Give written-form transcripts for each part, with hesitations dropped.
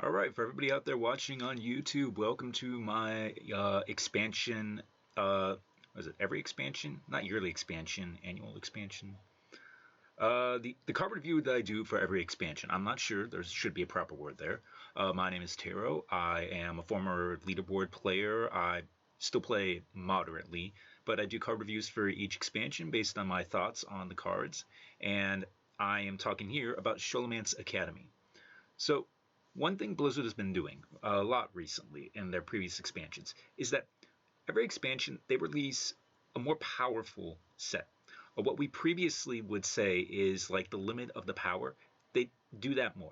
All right, for everybody out there watching on YouTube, welcome to my expansion. Was it every expansion? Not yearly expansion, annual expansion. The card review that I do for every expansion. I'm not sure. There should be a proper word there. My name is Taro. I am a former leaderboard player. I still play moderately, but I do card reviews for each expansion based on my thoughts on the cards. And I am talking here about Schololmace Academy. So, one thing Blizzard has been doing a lot recently in their previous expansions is that every expansion they release a more powerful set. What we previously would say is like the limit of the power, they do that more.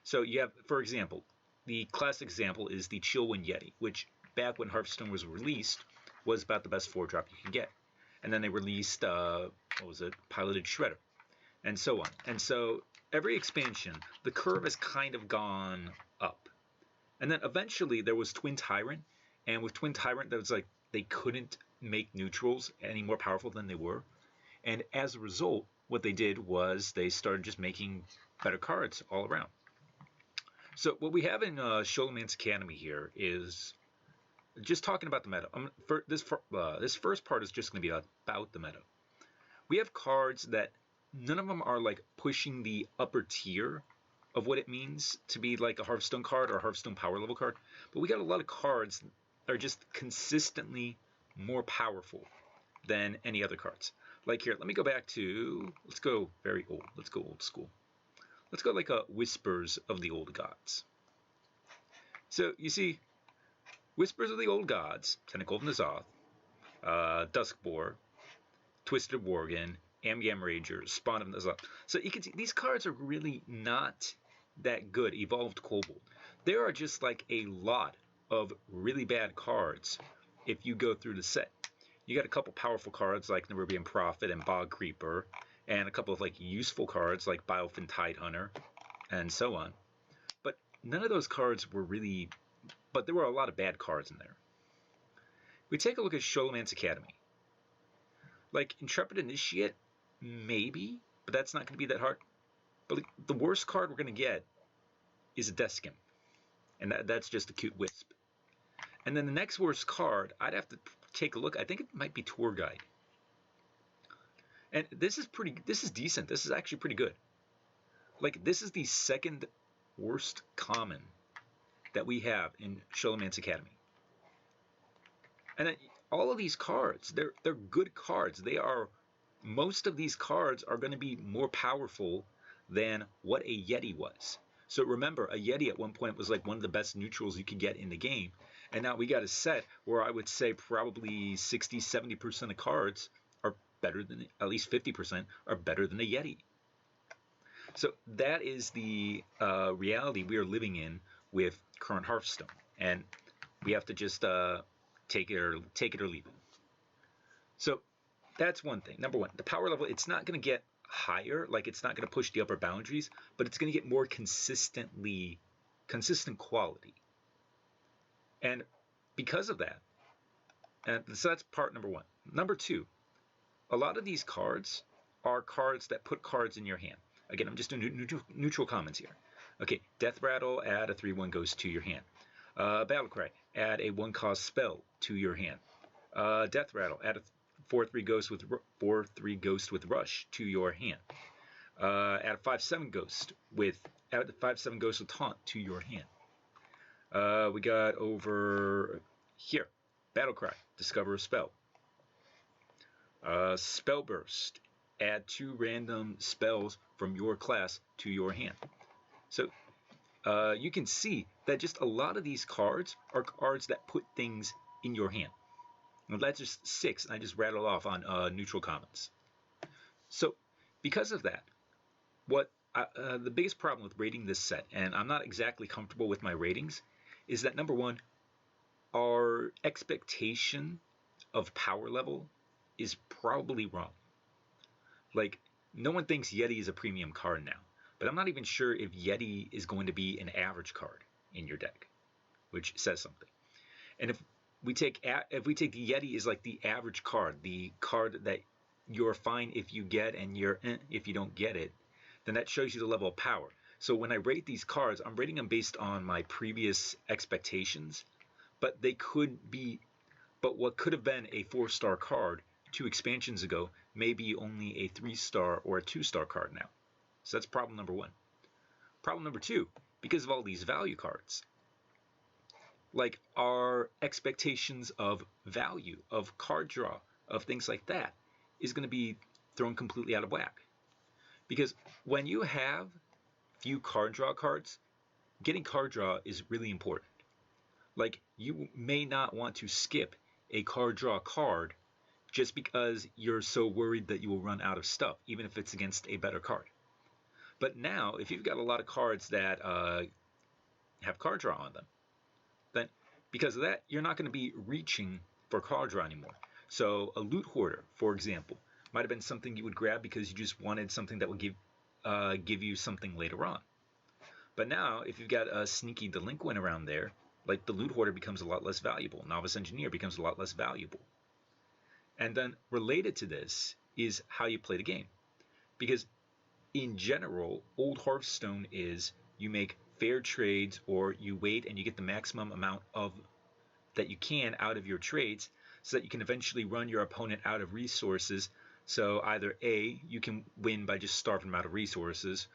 So you have, for example, the classic example is the Chillwind Yeti, which back when Hearthstone was released was about the best 4-drop you can get. And then they released, Piloted Shredder, and so on. And so every expansion, the curve has kind of gone up. And then eventually there was Twin Tyrant, and with Twin Tyrant, that was like they couldn't make neutrals any more powerful than they were. And as a result, what they did was they started just making better cards all around. So what we have in Schololmace Academy here is just talking about the meta. This first part is just going to be about the meta. We have cards that none of them are like pushing the upper tier of what it means to be like a Hearthstone card or a Hearthstone power level card. But we got a lot of cards that are just consistently more powerful than any other cards. Like here, let me go back to, let's go very old. Let's go old school. Let's go like a Whispers of the Old Gods. So you see, Whispers of the Old Gods, Tentacle of N'Zoth, Duskboar, Twisted Worgen, Am-Gam Rager, Spawn of N'Zoth. So you can see these cards are really not that good. Evolved Kobold. There are just like a lot of really bad cards if you go through the set. You got a couple powerful cards like Nerubian Prophet and Bog Creeper, and a couple of like useful cards like Biofin Tidehunter, and so on. But none of those cards were really, but there were a lot of bad cards in there. We take a look at Schololmace Academy. Like Intrepid Initiate, maybe, but that's not going to be that hard. But like, the worst card we're going to get is a Deathskim, and that's just a cute wisp. And then the next worst card, I'd have to take a look. I think it might be Tour Guide. And this is decent. This is actually pretty good. Like, this is the second worst common that we have in Schololmace Academy. And then all of these cards, they're good cards. Most of these cards are going to be more powerful than what a Yeti was. So remember, a Yeti at one point was like one of the best neutrals you could get in the game. And now we got a set where I would say probably 60, 70% of cards are better than, at least 50% are better than a Yeti. So that is the reality we are living in with current Hearthstone. And we have to just take it or leave it. So that's one thing. Number one, the power level, it's not going to get higher, like it's not going to push the upper boundaries, but it's going to get more consistent quality. And because of that, and so that's part number one. Number two, a lot of these cards are cards that put cards in your hand. Again, I'm just doing neutral comments here. Okay, Death Rattle, add a 3/1 ghost to your hand. Battlecry, add a 1-cost spell to your hand. Death Rattle, add a 4/3 ghost with rush to your hand. Add a 5/7 ghost with taunt to your hand. We got over here, Battlecry, discover a spell. Spell Burst, add 2 random spells from your class to your hand. So you can see that just a lot of these cards are cards that put things in your hand. Well, that's just 6, and I just rattled off on neutral comments. So, because of that, the biggest problem with rating this set, and I'm not exactly comfortable with my ratings, is that number one, our expectation of power level is probably wrong. Like, no one thinks Yeti is a premium card now, but I'm not even sure if Yeti is going to be an average card in your deck, which says something. And if we take the Yeti as like the average card, the card that you're fine if you get and you're if you don't get it, then that shows you the level of power. So when I rate these cards, I'm rating them based on my previous expectations, but what could have been a 4-star card 2 expansions ago may be only a 3-star or a 2-star card now. So that's problem number 1. Problem number 2, because of all these value cards, like our expectations of value, of card draw, of things like that, is going to be thrown completely out of whack. Because when you have few card draw cards, getting card draw is really important. Like, you may not want to skip a card draw card just because you're so worried that you will run out of stuff, even if it's against a better card. But now, if you've got a lot of cards that have card draw on them, then because of that, you're not going to be reaching for card draw anymore. So a loot hoarder, for example, might have been something you would grab because you just wanted something that would give you something later on. But now, if you've got a sneaky delinquent around there, like the loot hoarder becomes a lot less valuable. Novice engineer becomes a lot less valuable. And then related to this is how you play the game. Because in general, old Hearthstone is you make fair trades, or you wait and you get the maximum amount of that you can out of your trades so that you can eventually run your opponent out of resources. So either A, you can win by just starving them out of resources,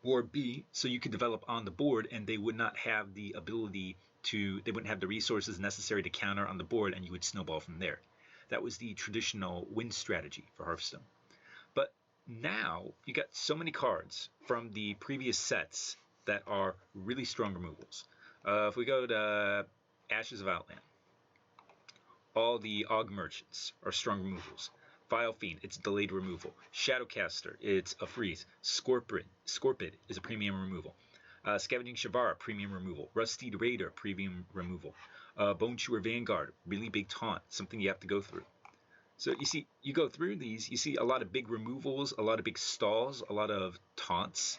or B, so you could develop on the board and they would not have the ability to, they wouldn't have the resources necessary to counter on the board, and you would snowball from there. That was the traditional win strategy for Hearthstone. But now you got so many cards from the previous sets that are really strong removals. If we go to Ashes of Outland, all the Og Merchants are strong removals. Vile Fiend, it's delayed removal. Shadowcaster, it's a freeze. Scorpid is a premium removal. Scavenging Shavara, premium removal. Rusty Raider, premium removal. Bone Chewer Vanguard, really big taunt, something you have to go through. So you see, you go through these, you see a lot of big removals, a lot of big stalls, a lot of taunts.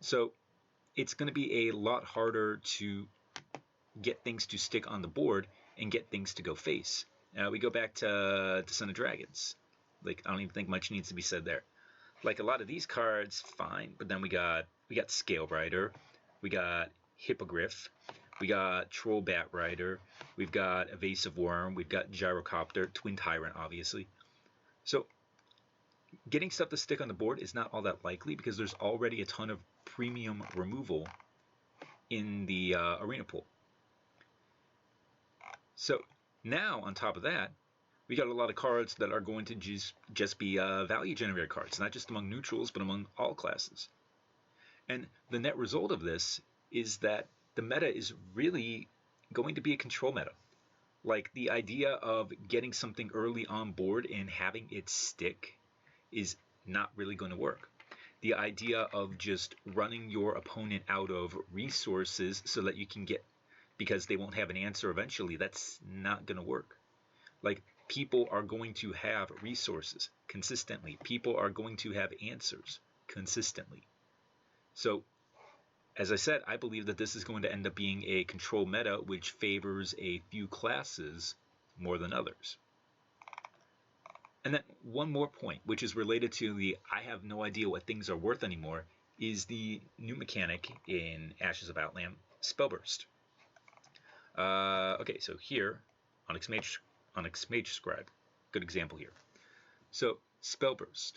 So it's going to be a lot harder to get things to stick on the board and get things to go face. We go back to Son of Dragons. Like, I don't even think much needs to be said there. Like, a lot of these cards, fine, but then we got Scale Rider, we got Hippogriff, we got Troll Bat Rider, we've got Evasive Worm, we've got Gyrocopter, Twin Tyrant, obviously. So getting stuff to stick on the board is not all that likely because there's already a ton of premium removal in the arena pool. So now, on top of that, we got a lot of cards that are going to just be value generator cards, not just among neutrals, but among all classes. And the net result of this is that the meta is really going to be a control meta. Like, the idea of getting something early on board and having it stick is not really going to work. The idea of just running your opponent out of resources so that you can get, because they won't have an answer eventually, that's not going to work. Like, people are going to have resources consistently. People are going to have answers consistently. So, as I said, I believe that this is going to end up being a control meta which favors a few classes more than others. And then one more point, which is related to the I have no idea what things are worth anymore, is the new mechanic in Ashes of Outland, Spellburst. Okay, so here, Onyx Mage Scribe, good example here. So, Spellburst,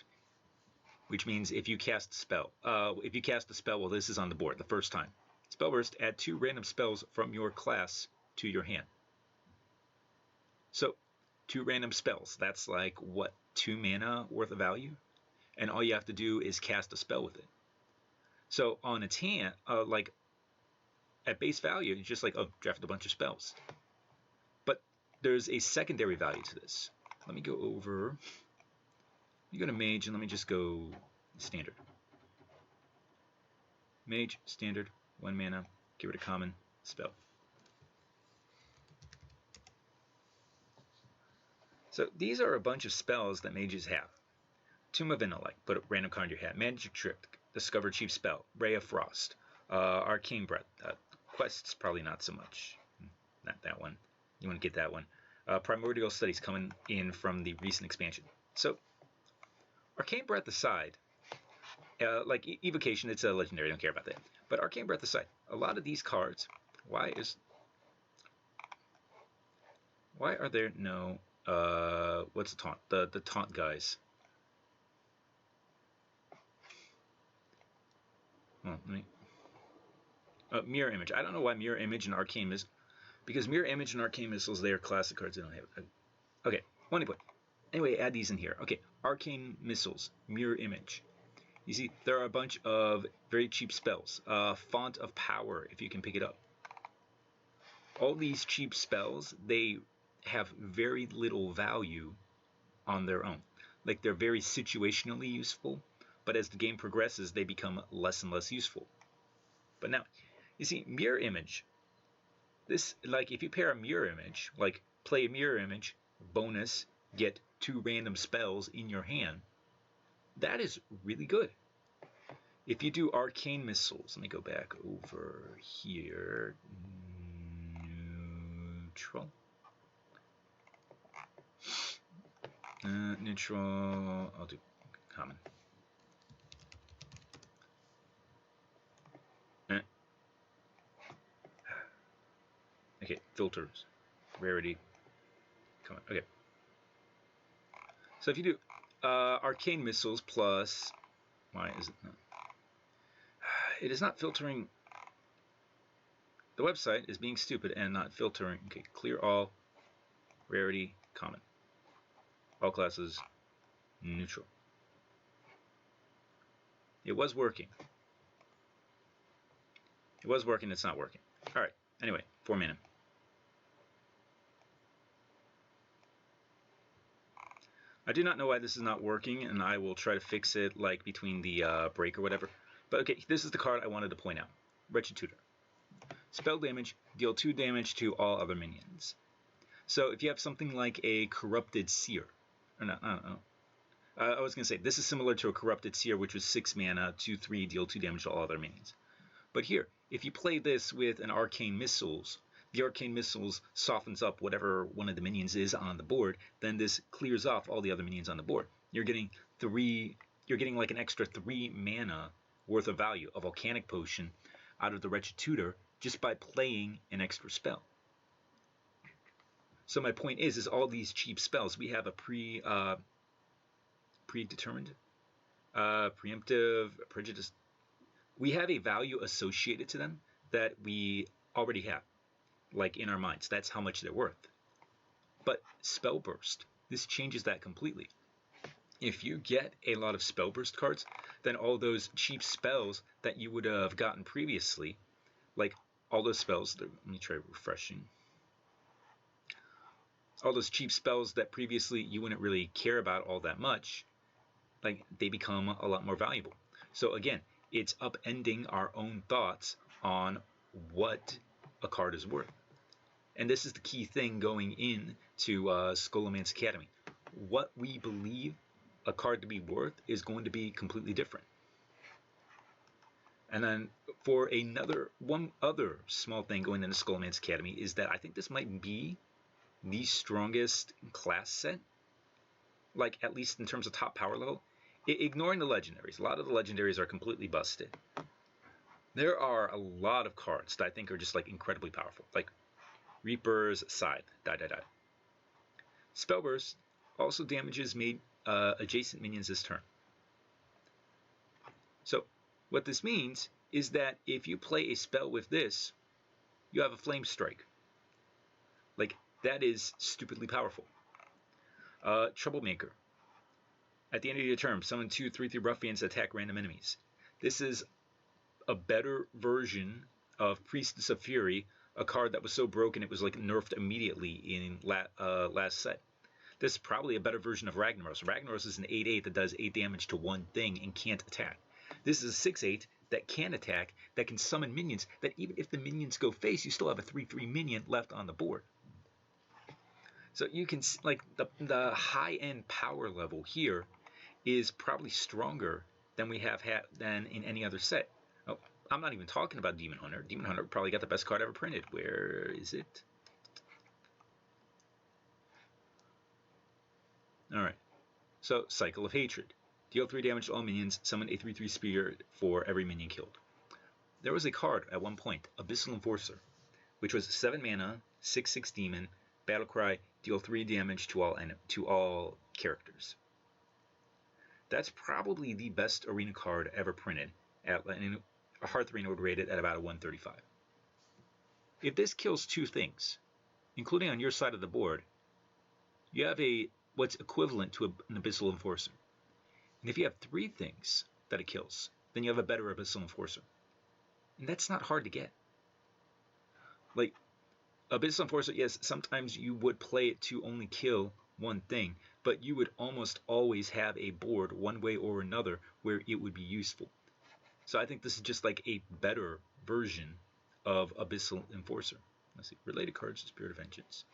which means if you cast a spell, while this is on the board the first time, Spellburst, add 2 random spells from your class to your hand. So, 2 random spells, that's like, what, 2 mana worth of value? And all you have to do is cast a spell with it. So, on its hand, like, at base value, it's just like, oh, draft a bunch of spells. But there's a secondary value to this. Let me go over, let me go to Mage, and let me just go Standard. Mage, Standard, 1 mana, get rid of common, spell. So these are a bunch of spells that mages have. Tomb of Intellect, put a random card in your hand. Magic Trick, Discover Chief Spell. Ray of Frost. Arcane Breath. Quests, probably not so much. Not that one. You want to get that one. Primordial Studies coming in from the recent expansion. So, Arcane Breath aside, like Evocation, it's a legendary. I don't care about that. But Arcane Breath aside, a lot of these cards, why are there no what's the taunt? The taunt guys. Well, Mirror Image. I don't know why Mirror Image and Arcane Missiles, because Mirror Image and Arcane Missiles, they are classic cards. They don't have. Okay, one point. Anyway, add these in here. Okay, Arcane Missiles, Mirror Image. You see, there are a bunch of very cheap spells. Font of Power, if you can pick it up. All these cheap spells, they have very little value on their own. Like, they're very situationally useful, but as the game progresses, they become less and less useful. But now, you see, Mirror Image. This, like, if you pair a Mirror Image, like, play a Mirror Image, bonus, get 2 random spells in your hand, that is really good. If you do Arcane Missiles, let me go back over here. Neutral. Neutral, I'll do common. Okay, filters, rarity, common. Okay. So if you do Arcane Missiles plus, why is it not? It is not filtering. The website is being stupid and not filtering. Okay, clear all, rarity, common. All classes, neutral. It was working. It was working, it's not working. Alright, anyway, 4 mana. I do not know why this is not working, and I will try to fix it like between the break or whatever. But okay, this is the card I wanted to point out. Wretched Tutor. Spell damage, deal 2 damage to all other minions. So if you have something like a Corrupted Seer, or not, I don't know. I was going to say, this is similar to a Corrupted Seer, which was 6 mana, 2/3, deal 2 damage to all other minions. But here, if you play this with an Arcane Missiles, the Arcane Missiles softens up whatever one of the minions is on the board, then this clears off all the other minions on the board. You're getting like an extra 3 mana worth of value, a Volcanic Potion, out of the Wretched Tutor just by playing an extra spell. So my point is all these cheap spells, we have a predetermined, preemptive, prejudice. We have a value associated to them that we already have, like in our minds. That's how much they're worth. But Spell Burst, this changes that completely. If you get a lot of Spell Burst cards, then all those cheap spells that you would have gotten previously, like all those spells, let me try refreshing. All those cheap spells that previously you wouldn't really care about all that much, like they become a lot more valuable. So again, it's upending our own thoughts on what a card is worth. And this is the key thing going into Schololmace Academy. What we believe a card to be worth is going to be completely different. And then for one other small thing going into Schololmace Academy is that I think this might be the strongest class set, like at least in terms of top power level. Ignoring the legendaries, a lot of the legendaries are completely busted. There are a lot of cards that I think are just like incredibly powerful, like Reaper's Scythe, die. Spellburst also damages made adjacent minions this turn. So what this means is that if you play a spell with this, you have a Flame Strike. Like, that is stupidly powerful. Troublemaker. At the end of your turn, summon 2 3/3 ruffians to attack random enemies. This is a better version of Priestess of Fury, a card that was so broken it was like nerfed immediately in last set. This is probably a better version of Ragnaros. Ragnaros is an 8/8 that does 8 damage to one thing and can't attack. This is a 6/8 that can attack, that can summon minions, that even if the minions go face, you still have a 3/3 minion left on the board. So you can, like, the high-end power level here is probably stronger than we have had than in any other set. Oh, I'm not even talking about Demon Hunter. Demon Hunter probably got the best card ever printed. Where is it? All right. So Cycle of Hatred. Deal 3 damage to all minions. Summon a 3/3 spirit for every minion killed. There was a card at one point, Abyssal Enforcer, which was 7 mana, 6/6 demon, battlecry, deal 3 damage to all characters. That's probably the best arena card ever printed. A Hearth Arena would rate it at about a 135. If this kills 2 things, including on your side of the board, you have what's equivalent to an Abyssal Enforcer. And if you have 3 things that it kills, then you have a better Abyssal Enforcer. And that's not hard to get. Like, Abyssal Enforcer, yes, sometimes you would play it to only kill one thing, but you would almost always have a board one way or another where it would be useful. So I think this is just like a better version of Abyssal Enforcer. Let's see, related cards to Spirit of Vengeance.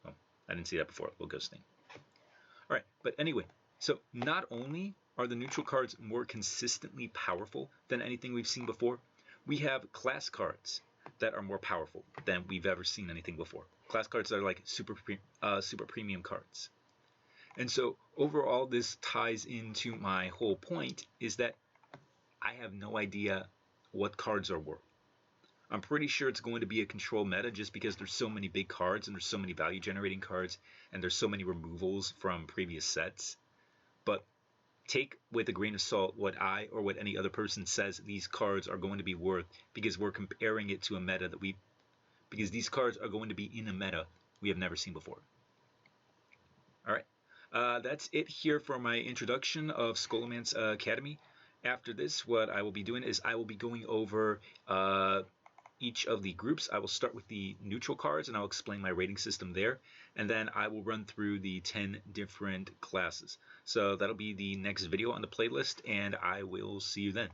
Oh, I didn't see that before, little ghost thing. All right, but anyway, so not only are the neutral cards more consistently powerful than anything we've seen before, we have class cards that are more powerful than we've ever seen anything before. Class cards that are like super premium cards. And so overall, this ties into my whole point, is that I have no idea what cards are worth. I'm pretty sure it's going to be a control meta just because there's so many big cards and there's so many value generating cards and there's so many removals from previous sets. But take with a grain of salt what I or what any other person says these cards are going to be worth, because we're comparing it to a meta because these cards are going to be in a meta we have never seen before. All right, that's it here for my introduction of Schololmace Academy. After this, what I will be doing is I will be going over each of the groups. I will start with the neutral cards and I'll explain my rating system there, and then I will run through the 10 different classes. So that'll be the next video on the playlist, and I will see you then.